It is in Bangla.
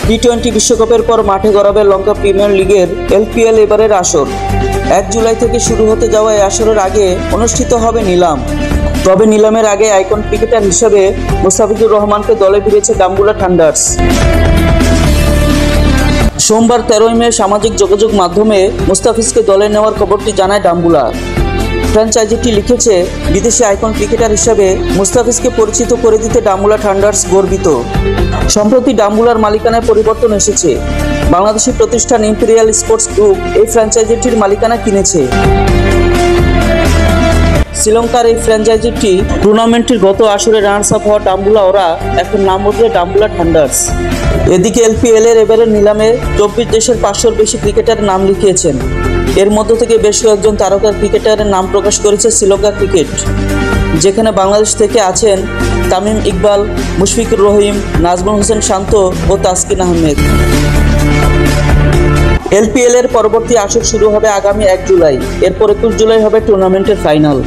টি-20 বিশ্বকাপের পর মাঠে গড়াবে লঙ্কা প্রিমিয়ার লিগের এলপিএল এবারের আসর। 1 জুলাই থেকে শুরু হতে যাওয়া এই আসরের আগে অনুষ্ঠিত হবে নিলাম। তবে নিলামের আগে আইকন ক্রিকেটার হিসেবে মুস্তাফিজুর রহমানকে দলে ফিরেছে ডাম্বুলা থান্ডার্স। সোমবার 13 মে সামাজিক যোগাযোগ মাধ্যমে মুস্তাফিজকে দলে নেওয়ার খবরটি জানায় ডাম্বুলা। ফ্র্যাঞ্চাইজিটি লিখেছে, বিদেশি আইকন ক্রিকেটার হিসেবে মুস্তাফিজকে পরিচিত করে দিতে ডাম্বুলা থান্ডার্স গর্বিত। সম্প্রতি ডাম্বুলার মালিকানায় পরিবর্তন এসেছে। বাংলাদেশি প্রতিষ্ঠান ইম্পেরিয়াল স্পোর্টস গ্রুপ এই ফ্র্যাঞ্চাইজিটির মালিকানা কিনেছে। শ্রীলঙ্কার এই ফ্র্যাঞ্চাইজিটি টুর্নামেন্টটির গত আসরে রানার্স আপ হওয়া ডাম্বুলা ওরা এখন নাম বদলে ডাম্বুলা থান্ডার্স। এদিকে এলপিএল এর এবারের নিলামে 24 দেশের 500-র বেশি ক্রিকেটারের নাম লিখিয়েছেন। এর মধ্য থেকে বেশ কয়েকজন তারকা ক্রিকেটারের নাম প্রকাশ করেছে শ্রীলঙ্কা ক্রিকেট, যেখানে বাংলাদেশ থেকে আছেন তামিম ইকবাল, মুশফিকুর রহিম, নাজমুল হোসেন শান্ত ও তাসকিন আহমেদ। এলপিএল এর পরবর্তী আসর শুরু হবে আগামী 1 জুলাই। এরপর 21 জুলাই হবে টুর্নামেন্টের ফাইনাল।